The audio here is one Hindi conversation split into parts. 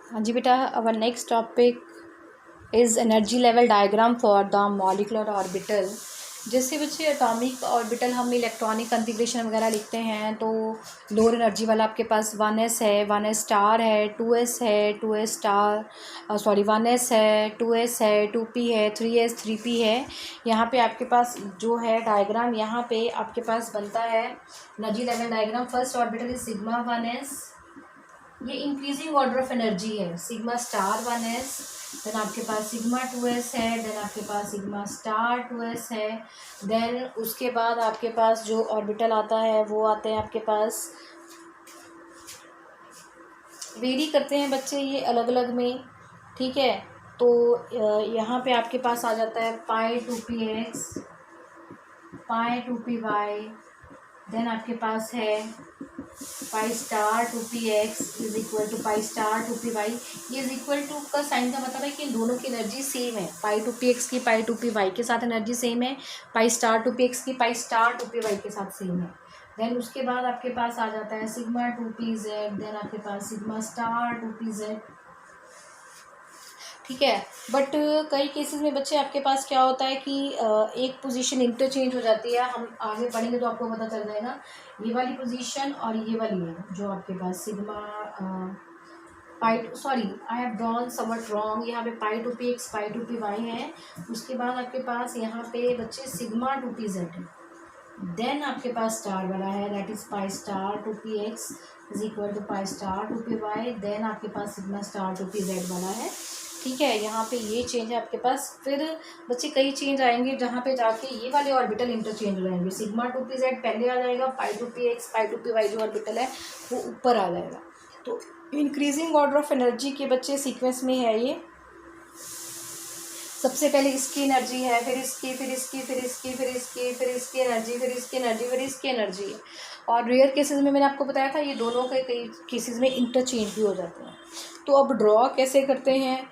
हाँ जी बेटा, our next topic is energy level diagram for the molecular orbital. जैसे बच्चे एटॉमिक ऑर्बिटल हम इलेक्ट्रॉनिक कॉन्फ़िगरेशन वगैरह लिखते हैं तो लोअर एनर्जी वाला आपके पास 1s है, 1s स्टार है, 2s है, 2s स्टार 1s है, 2s है, 2p है, 3s 3p है। यहाँ पे आपके पास जो है डायग्राम यहाँ पे आपके पास बनता है energy level diagram. First orbital is sigma 1s, ये इंक्रीजिंग ऑर्डर ऑफ एनर्जी है। सिग्मा स्टार 1s, देन आपके पास सिग्मा 2s है, देन आपके पास सिग्मा स्टार 2s है, देन उसके बाद आपके पास जो ऑर्बिटल आता है वो आते हैं आपके पास, वेरी करते हैं बच्चे ये अलग अलग में, ठीक है। तो यहाँ पे आपके पास आ जाता है पाई 2px, पाई 2py, देन आपके पास है pi star 2px is equal to pi star 2py। ये इज इक्वल टू का साइन का मतलब है कि इन दोनों की एनर्जी सेम है। पाई 2px की पाई 2py के साथ एनर्जी सेम है, पाई स्टार 2px की पाई स्टार 2py के साथ सेम है। देन उसके बाद आपके पास आ जाता है सिग्मा 2pz, देन आपके पास सिग्मा स्टार 2pz, ठीक है। बट कई केसेस में बच्चे आपके पास क्या होता है कि एक पोजीशन इंटरचेंज हो जाती है। हम आगे पढ़ेंगे तो आपको पता चल जाएगा। ये वाली पोजीशन और ये वाली है जो आपके पास sigma pi, sorry I have drawn something wrong, यहाँ पे पाई 2px पाई 2py है। उसके बाद आपके पास यहाँ पे बच्चे सिग्मा 2pz है, देन आपके पास स्टार वाला है that is pi star 2px is equal to pi star 2py, then आपके पास सिग्मा स्टार 2pz वाला है, ठीक है। यहाँ पे ये चेंज है आपके पास। फिर बच्चे कई चेंज आएंगे जहाँ पे जाके ये वाले ऑर्बिटल इंटरचेंज हो जाएंगे। सिग्मा 2pz पहले आ जाएगा, पाई 2px पाई 2py जो ऑर्बिटल है वो ऊपर आ जाएगा। तो इंक्रीजिंग ऑर्डर ऑफ एनर्जी के बच्चे सीक्वेंस में है ये। सबसे पहले इसकी एनर्जी है, फिर इसकी, फिर इसकी, फिर इसकी, फिर इसकी, फिर इसकी एनर्जी, फिर इसकी एनर्जी, फिर इसकी एनर्जी। और रेयर केसेस में मैंने आपको बताया था ये दोनों के कई केसेस में इंटरचेंज भी हो जाते हैं। तो अब ड्रॉ कैसे करते हैं,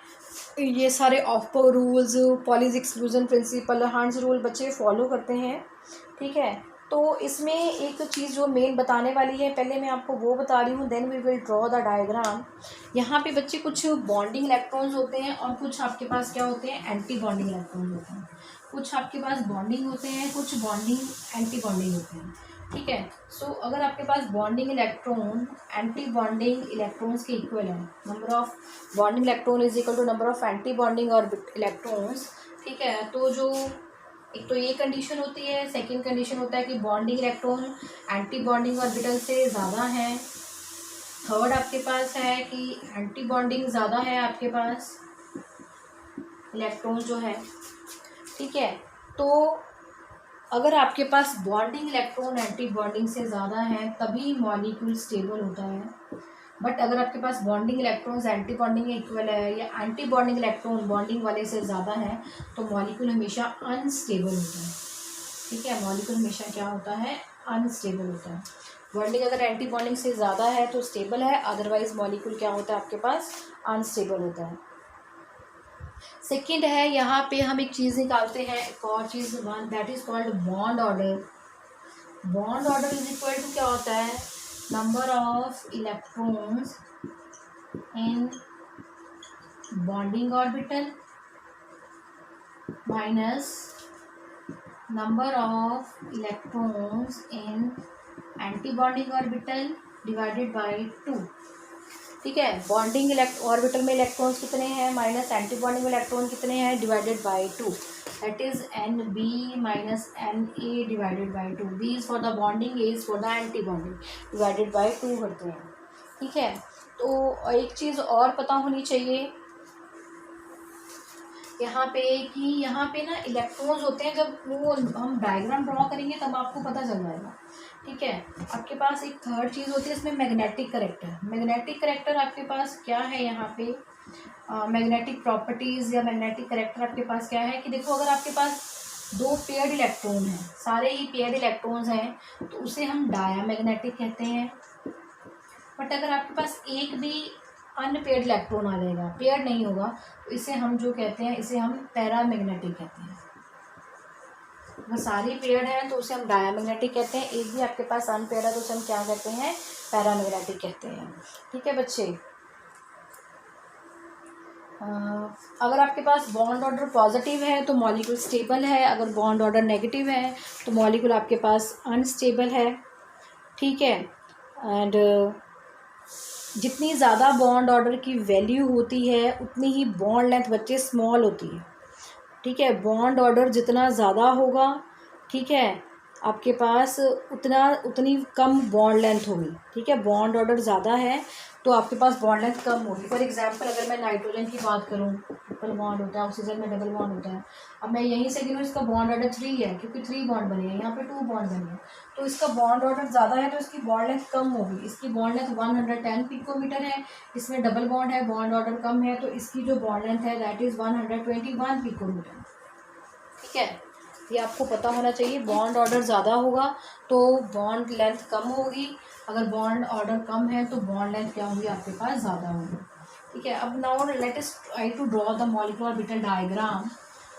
ये सारे offer rules, Pauli's exclusion principle, हार्न्स रूल बच्चे फॉलो करते हैं, ठीक है। तो इसमें एक चीज़ जो मेन बताने वाली है, पहले मैं आपको वो बता रही हूँ, then we will draw the diagram. यहाँ पे बच्चे कुछ बॉन्डिंग इलेक्ट्रॉन्स होते हैं और कुछ आपके पास क्या होते हैं, एंटी बॉन्डिंग इलेक्ट्रॉन्स होते हैं। कुछ आपके पास बॉन्डिंग होते हैं, कुछ बॉन्डिंग एंटी बॉन्डिंग होते हैं, ठीक है। सो अगर आपके पास bonding electron anti bonding electrons के इक्वल है, number of bonding electron is equal to number of anti bonding और इलेक्ट्रॉन्स, ठीक है। तो जो एक तो ये कंडीशन होती है, सेकंड कंडीशन होता है कि bonding electron anti bonding orbital से ज़्यादा है। थर्ड आपके पास है कि एंटी बॉन्डिंग ज़्यादा है आपके पास इलेक्ट्रॉन जो है, ठीक है। तो अगर आपके पास बॉन्डिंग इलेक्ट्रॉन एंटी बॉन्डिंग से ज़्यादा है तभी मॉलिक्यूल स्टेबल होता है। बट अगर आपके पास bonding electrons anti bonding equal है या एंटी बॉन्डिंग इलेक्ट्रॉन बॉन्डिंग वाले से ज़्यादा है तो मॉलिक्यूल हमेशा अनस्टेबल होता है, ठीक है। मॉलिक्यूल हमेशा क्या होता है, अनस्टेबल होता है। बॉन्डिंग अगर एंटी बॉन्डिंग से ज़्यादा है तो स्टेबल है, अदरवाइज मॉलिक्यूल क्या होता है आपके पास, अनस्टेबल होता है। सेकेंड है, यहाँ पे हम एक चीज़ निकालते हैं, एक और चीज़, one that is called bond order. Bond order is equal to क्या होता है, number of electrons in bonding orbital minus number of electrons in anti bonding orbital divided by 2, ठीक है। बॉन्डिंग ऑर्बिटल में इलेक्ट्रॉन्स कितने हैं माइनस एंटी बॉन्डिंग में इलेक्ट्रॉन कितने हैं divided by 2, that is NB minus NA divided by 2। B is for the bonding, A is for the anti bonding, divided by 2 करते हैं, ठीक है। तो एक चीज़ और पता होनी चाहिए यहाँ पे कि यहाँ पे ना इलेक्ट्रॉन्स होते हैं, जब वो हम डायग्राम ड्रॉ करेंगे तब आपको पता चल जाएगा, ठीक है। आपके पास एक थर्ड चीज़ होती है इसमें, मैग्नेटिक करेक्टर। मैग्नेटिक करेक्टर आपके पास क्या है यहाँ पे, मैग्नेटिक प्रॉपर्टीज़ या मैग्नेटिक करेक्टर आपके पास क्या है कि देखो, अगर आपके पास दो पेयर्ड इलेक्ट्रॉन हैं, सारे ही पेयर्ड इलेक्ट्रॉन्स हैं, तो उसे हम डायामैग्नेटिक कहते हैं। बट अगर आपके पास एक भी अनपेयर्ड इलेक्ट्रॉन आ जाएगा, पेयर्ड नहीं होगा, तो इसे हम जो कहते हैं, इसे हम पैरामैग्नेटिक कहते हैं। वो सारी पेयर्ड हैं तो उसे हम डायामैग्नेटिक कहते हैं। एक भी आपके पास अनपेयर्ड है तो उसे हम क्या कहते हैं, पैरामैग्नेटिक कहते हैं, ठीक है बच्चे। अगर आपके पास बॉन्ड ऑर्डर पॉजिटिव है तो मॉलिक्यूल स्टेबल है, अगर बॉन्ड ऑर्डर नेगेटिव है तो मॉलिक्यूल आपके पास अनस्टेबल है। ठीक है। एंड जितनी ज़्यादा बॉन्ड ऑर्डर की वैल्यू होती है उतनी ही बॉन्ड लेंथ बच्चे स्मॉल होती है। ठीक है। बॉन्ड ऑर्डर जितना ज़्यादा होगा, ठीक है, आपके पास उतनी कम बॉन्ड लेंथ होगी। ठीक है। बॉन्ड ऑर्डर ज़्यादा है तो आपके पास बॉन्ड लेंथ कम होगी। फॉर एग्जांपल अगर मैं नाइट्रोजन की बात करूँ, ट्रिपल बॉन्ड होता है, ऑक्सीजन में डबल बॉन्ड होता है। अब मैं यहीं से गिनूँ, इसका बॉन्ड ऑर्डर 3 है क्योंकि 3 बॉन्ड बने हैं, यहाँ पे 2 बॉन्ड बने हैं, तो इसका बॉन्ड ऑर्डर ज़्यादा है तो इसकी बॉन्ड लेंथ कम होगी। इसकी बॉन्ड लेंथ 110 पिकोमीटर है, इसमें डबल बॉन्ड है, बॉन्ड ऑर्डर कम है, तो इसकी जो बॉन्ड लेंथ है दैट इज़ 121 पिकोमीटर। ठीक है। ये आपको पता होना चाहिए। बॉन्ड ऑर्डर ज़्यादा होगा तो बॉन्ड लेंथ कम होगी, अगर बॉन्ड ऑर्डर कम है तो बॉन्ड लेंथ क्या होगी, आपके पास ज़्यादा होगी। ठीक है। अब now let us try to draw the molecular orbital diagram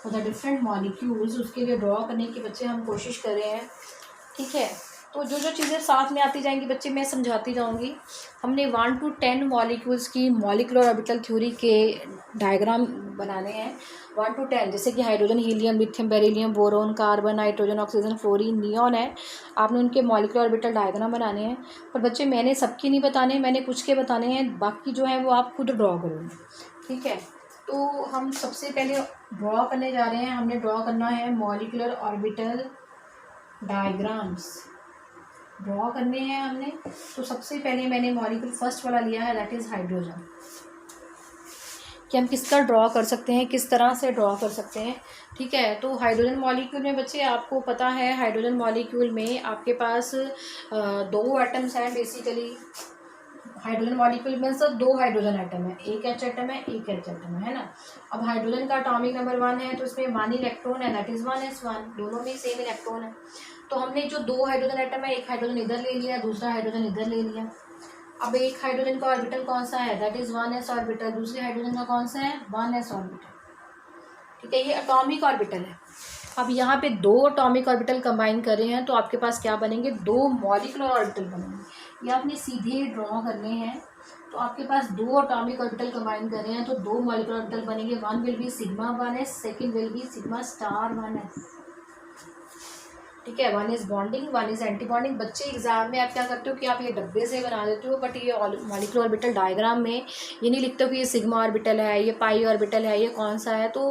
for the different molecules. उसके लिए ड्रॉ करने की बच्चे हम कोशिश कर रहे हैं। ठीक है। तो जो जो चीज़ें साथ में आती जाएंगी बच्चे मैं समझाती जाऊंगी। हमने 1 to 10 मॉलिक्यूल्स की मॉलिक्यूलर ऑर्बिटल थ्योरी के डायग्राम बनाने हैं। 1 to 10, जैसे कि hydrogen, helium, lithium, beryllium, boron, carbon, nitrogen, oxygen, fluorine, neon है। आपने उनके मॉलिक्यूलर ऑर्बिटल डायग्राम बनाने हैं। पर बच्चे मैंने सबके नहीं बताने, मैंने कुछ के बताने हैं, बाकी जो है वो आप खुद ड्रॉ करोगे। ठीक है। तो हम सबसे पहले ड्रॉ करने जा रहे हैं। हमने ड्रॉ करना है मॉलिक्यूलर ऑर्बिटल डायग्राम्स ड्रॉ करने हैं हमने। तो सबसे पहले मैंने मॉलिक्यूल फर्स्ट वाला लिया है, दैट इज़ हाइड्रोजन, कि हम किसका ड्रॉ कर सकते हैं, किस तरह से ड्रॉ कर सकते हैं। ठीक है। तो हाइड्रोजन मॉलिक्यूल में बच्चे आपको पता है, हाइड्रोजन मॉलिक्यूल में आपके पास 2 एटम्स हैं बेसिकली। हाइड्रोजन मॉलिक्यूल में सिर्फ 2 हाइड्रोजन एटम है, एक एच एटम है, एक एच एटम है ना। अब हाइड्रोजन का एटॉमिक नंबर 1 है तो इसमें 1 इलेक्ट्रॉन है, दैट इज़ 1s1, दोनों में सेम इलेक्ट्रॉन है। तो हमने जो 2 हाइड्रोजन एटम है, एक हाइड्रोजन इधर ले लिया, दूसरा हाइड्रोजन इधर ले लिया। अब एक हाइड्रोजन का ऑर्बिटल कौन सा है, दैट इज 1s ऑर्बिटल, दूसरे हाइड्रोजन का कौन सा है, 1s ऑर्बिटल। ठीक है। ये एटॉमिक ऑर्बिटल है। अब यहाँ पे 2 एटॉमिक ऑर्बिटल कंबाइन कर रहे हैं तो आपके पास क्या बनेंगे, 2 मॉलिक्यूलर ऑर्बिटल बनेंगे। ये आपने सीधे ड्रॉ करने हैं। तो आपके पास 2 एटॉमिक ऑर्बिटल कंबाइन कर रहे हैं तो 2 मॉलिक्यूलर ऑर्बिटल बनेंगे। 1 will be sigma 1s, second will be sigma star 1s। ठीक है। 1 is bonding, 1 is anti bonding. बच्चे एग्जाम में आप क्या करते हो कि आप ये डब्बे से बना देते हो, बट ये मॉलिक्यूलर ऑर्बिटल डायग्राम में ये नहीं लिखते हो कि ये सिग्मा ऑर्बिटल है, ये पाई ऑर्बिटल है, ये कौन सा है। तो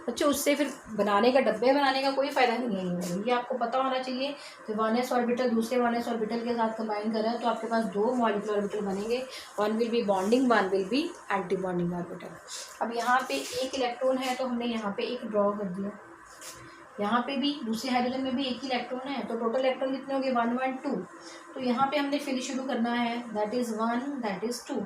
बच्चे उससे फिर बनाने का, डब्बे बनाने का कोई फ़ायदा नहीं है। ये आपको पता होना चाहिए। तो 1s ऑर्बिटल दूसरे 1s ऑर्बिटल के साथ कंबाइन कर रहे हैं तो आपके पास 2 मॉलिक्यूलर ऑर्बिटल बनेंगे। 1 will be bonding, 1 will be anti bonding orbital. अब यहाँ पे एक इलेक्ट्रॉन है तो हमने यहाँ पे एक ड्रॉ कर दिया। यहाँ पे भी दूसरे हाइड्रोजन में भी एक ही इलेक्ट्रॉन है तो टोटल इलेक्ट्रॉन कितने हो गए, 1 1 2। तो यहाँ पे हमने फिल शुरू करना है, दैट इज़ 1, दैट इज़ 2।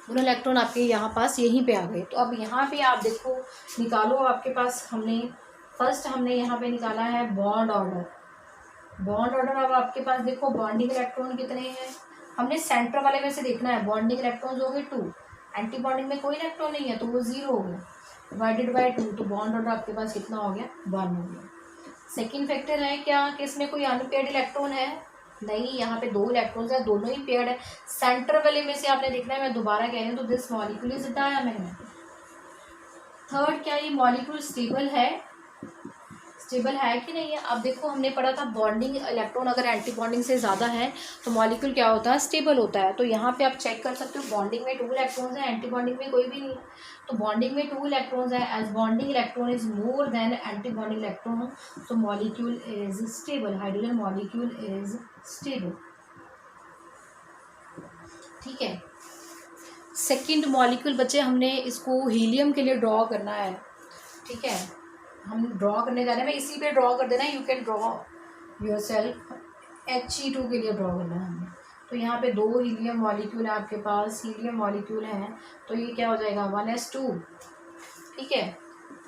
दोनों इलेक्ट्रॉन आपके यहाँ पास यहीं पे आ गए। तो अब यहाँ पे आप देखो, निकालो आपके पास, हमने यहाँ पे निकाला है बॉन्ड ऑर्डर। बॉन्ड ऑर्डर अब आपके पास देखो, बॉन्डिंग इलेक्ट्रॉन कितने हैं, हमने सेंटर वाले में से देखना है। बॉन्डिंग इलेक्ट्रॉन हो गए 2, एंटी बॉन्डिंग में कोई इलेक्ट्रॉन नहीं है तो वो 0 हो गया, डिवाइडेड बाय 2। तो बॉन्ड ऑर्डर आपके पास कितना हो गया, 1 हो गया। सेकेंड फैक्टर है क्या कि इसमें कोई अनपेयर्ड इलेक्ट्रॉन है, नहीं, यहाँ पे 2 इलेक्ट्रॉन्स है, दोनों ही पेयर्ड है। सेंटर वाले में से आपने देखना है, मैं दोबारा कह रही हूँ, तो this molecule is diamagnetic. Third, क्या ये मॉलिक्यूल स्टेबल है, स्टेबल है कि नहीं है। अब देखो हमने पढ़ा था बॉन्डिंग इलेक्ट्रॉन अगर एंटी बॉन्डिंग से ज़्यादा है तो मॉलिक्यूल क्या होता है, स्टेबल होता है। तो यहाँ पे आप चेक कर सकते हो, बॉन्डिंग में 2 इलेक्ट्रॉन्स हैं, एंटी बॉन्डिंग में कोई भी नहीं है। तो बॉन्डिंग में 2 इलेक्ट्रॉन्स है, as bonding electron is more than anti bonding electron, तो molecule is stable, hydrogen molecule is stable. ठीक है। सेकेंड मॉलिक्यूल बच्चे हमने इसको हीलियम के लिए ड्रॉ करना है। ठीक है। हम ड्रॉ करने जा रहे हैं, मैं इसी पे ड्रॉ कर देना, you can draw yourself. He2 के लिए ड्रॉ करना है हमें। तो यहाँ पे 2 हीलियम मॉलिक्यूल है आपके पास, हीलियम मॉलिक्यूल हैं, तो ये क्या हो जाएगा, 1s2। ठीक है,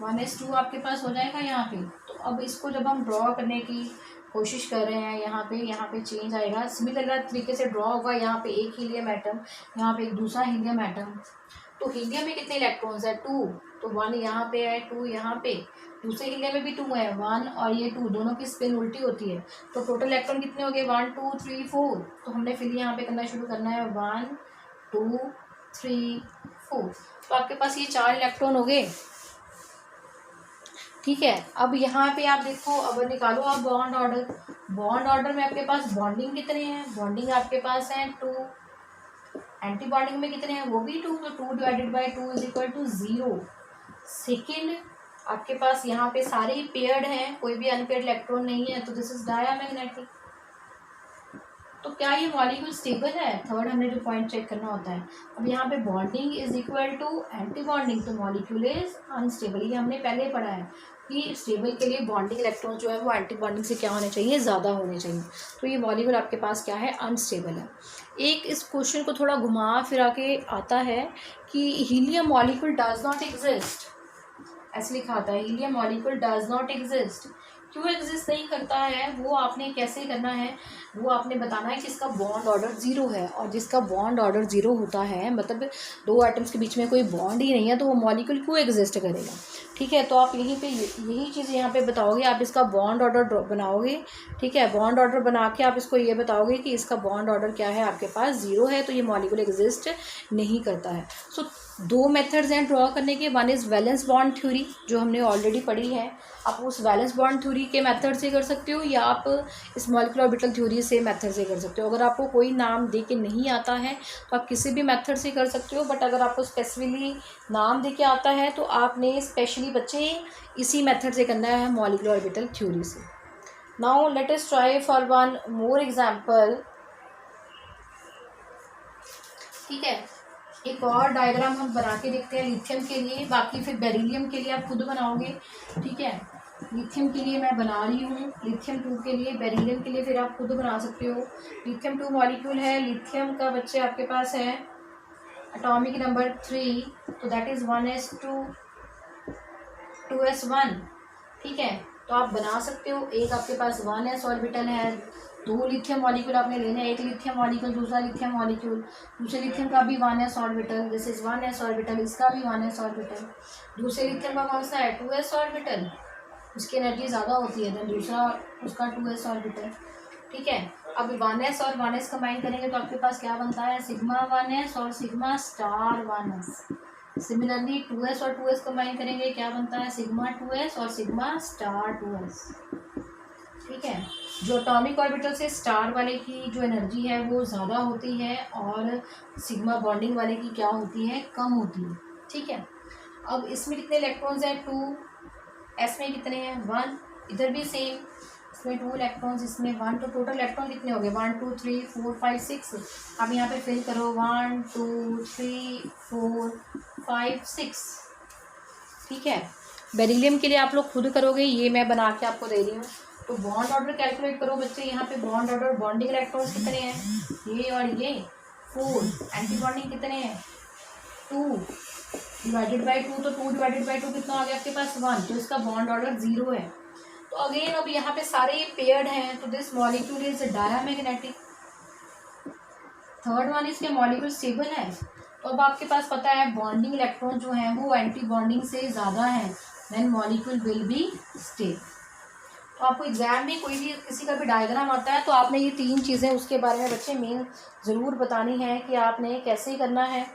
1s2 आपके पास हो जाएगा यहाँ पे। तो अब इसको जब हम ड्रॉ करने की कोशिश कर रहे हैं, यहाँ पे चेंज आएगा, सिमिलर तरीके से ड्रॉ होगा। यहाँ पे एक हीलियम एटम, यहाँ पे एक दूसरा हीलियम एटम। तो हीलियम में कितने इलेक्ट्रॉन्स है, 2, तो 1 यहाँ पे है, 2 यहाँ पे। दूसरे हीलियम में भी 2 है, 1 और ये 2, दोनों की स्पिन उल्टी होती है। तो टोटल इलेक्ट्रॉन कितने हो गए, 1 2 3 4। तो हमने फिर यहाँ पे करना शुरू करना है, 1 2 3 4। तो आपके पास ये 4 इलेक्ट्रॉन हो गए, ठीक है। अब यहाँ पे आप देखो, अब निकालो आप बॉन्ड ऑर्डर। बॉन्ड ऑर्डर में आपके पास बॉन्डिंग कितने हैं, बॉन्डिंग आपके पास है 2, एंटी बॉन्डिंग में कितने हैं, वो भी 2, तो 2 divided by 2 is equal to 0। Second, आपके पास यहाँ पे सारे ही पेयर्ड हैं, कोई भी अनपेयर्ड इलेक्ट्रॉन नहीं है, तो दिस इज डायमैग्नेटिक। तो क्या ये मॉलिक्यूल स्टेबल है, थर्ड हमने जो पॉइंट चेक करना होता है। अब यहाँ पे bonding is equal to anti bonding, तो मॉलिक्यूल इज अनस्टेबल। ये हमने पहले पढ़ा है कि स्टेबल के लिए बॉन्डिंग इलेक्ट्रॉन जो है वो एंटी बॉन्डिंग से क्या होने चाहिए, ज़्यादा होने चाहिए। तो ये मॉलिक्यूल आपके पास क्या है, अनस्टेबल है। एक इस क्वेश्चन को थोड़ा घुमा फिरा के आता है कि helium molecule does not exist, ऐसे लिखा आता है, helium molecule does not exist. क्यों एग्जिस्ट नहीं करता है, वो आपने कैसे करना है, वो आपने बताना है कि इसका बॉन्ड ऑर्डर 0 है, और जिसका बॉन्ड ऑर्डर 0 होता है, मतलब 2 एटम्स के बीच में कोई बॉन्ड ही नहीं है, तो वो मॉलिक्यूल क्यों एग्जिस्ट करेगा, ठीक है। तो आप यहीं पे यही चीज़ यहाँ पे बताओगे, आप इसका बॉन्ड ऑर्डर बनाओगे, ठीक है। बॉन्ड ऑर्डर बना के आप इसको ये बताओगे कि इसका बॉन्ड ऑर्डर क्या है, आपके पास 0 है, तो ये मॉलिक्यूल एग्जिस्ट नहीं करता है। सो 2 मेथड्स हैं ड्रॉ करने के, one is valence bond theory जो हमने ऑलरेडी पढ़ी है, आप उस वैलेंस बॉन्ड थ्योरी के मेथड से कर सकते हो, या आप इस मॉलिक्यूलर ऑर्बिटल थ्योरी से मेथड से कर सकते हो। अगर आपको कोई नाम दे के नहीं आता है तो आप किसी भी मेथड से कर सकते हो, बट अगर आपको स्पेसिफिकली नाम दे के आता है तो आपने स्पेशली बच्चे इसी मेथड से करना है, मॉलिक्यूलर ऑर्बिटल थ्योरी से। Now let us try for one more example, ठीक है। एक और डायग्राम हम बना के देखते हैं लिथियम के लिए, बाकी फिर बेरिलियम के लिए आप खुद बनाओगे, ठीक है। लिथियम के लिए मैं बना रही हूँ, लिथियम 2 के लिए, बेरिलियम के लिए फिर आप खुद बना सकते हो। लिथियम 2 मॉलिक्यूल है, लिथियम का बच्चे आपके पास है एटॉमिक नंबर 3, तो दैट इज़ 1s2 2s1, ठीक है। तो आप बना सकते हो, एक आपके पास 1s ऑर्बिटल है, 2 लिथियम मॉलिक्यूल आपने लेना है, एक लिथियम मॉलिक्यूल, दूसरा लिथियम मॉलिक्यूल, दूसरे लिथियम का भी 1s orbital, this is 1s orbital, इसका भी 1s ऑर्बिटल, दूसरे लिथियम का कौन सा है 2s ऑर्बिटल, उसकी एनर्जी ज़्यादा होती है, देन दूसरा उसका 2s ऑर्बिटल, ठीक है। अब 1s और 1s कंबाइन करेंगे तो आपके पास क्या बनता है, सिग्मा 1s और sigma star 1s। Similarly 2s और 2s कंबाइन करेंगे, क्या बनता है, सिग्मा 2s और सिग्मा स्टार 2s, ठीक है। जो एटॉमिक ऑर्बिटल से स्टार वाले की जो एनर्जी है वो ज़्यादा होती है, और सिग्मा बॉन्डिंग वाले की क्या होती है, कम होती है, ठीक है। अब इसमें कितने इलेक्ट्रॉन्स हैं, 2, एस में कितने हैं, 1, इधर भी सेम, इसमें 2 इलेक्ट्रॉन्स, इसमें 1, तो टोटल इलेक्ट्रॉन कितने हो गए, 1 2 3 4 5 6। अब यहाँ पे फिल करो, 1 2 3 4 5 6, ठीक है। बेरिलियम के लिए आप लोग खुद करोगे, ये मैं बना के आपको दे रही हूँ। तो बॉन्ड ऑर्डर कैलकुलेट करो बच्चे, यहाँ पे बॉन्ड ऑर्डर, बॉन्डिंग इलेक्ट्रॉन्स कितने हैं, ये और ये 4, एंटी बॉन्डिंग कितने हैं 2 डिवाइडेड बाई 2, तो 2 डिवाइडेड बाई 2 कितना आ गया आपके पास 1, तो इसका बॉन्ड ऑर्डर 0 है। तो अगेन अब यहाँ पे सारे पेयर्ड हैं, तो this molecule is diamagnetic. Third one इसके मॉलिक्यूल स्टेबल है, तो अब आपके पास पता है बॉन्डिंग इलेक्ट्रॉन जो है वो एंटी बॉन्डिंग से ज़्यादा है, then molecule will be stable. तो आपको एग्जाम में कोई भी किसी का भी डायग्राम आता है तो आपने ये 3 चीज़ें उसके बारे में बच्चे मेन ज़रूर बतानी है कि आपने कैसे करना है,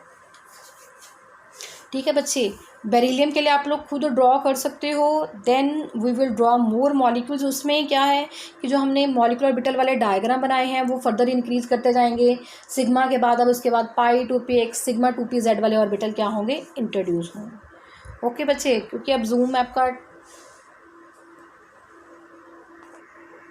ठीक है बच्चे। बेरिलियम के लिए आप लोग खुद ड्रॉ कर सकते हो, then we will draw more molecules. उसमें क्या है कि जो हमने मॉलिक्यूलर ऑर्बिटल वाले डायग्राम बनाए हैं वो फर्दर इंक्रीज करते जाएंगे, सिग्मा के बाद अब उसके बाद पाई 2p सिग्मा 2p z वाले ऑर्बिटल क्या होंगे, इंट्रोड्यूस होंगे। ओके बच्चे, क्योंकि अब जूम ऐप का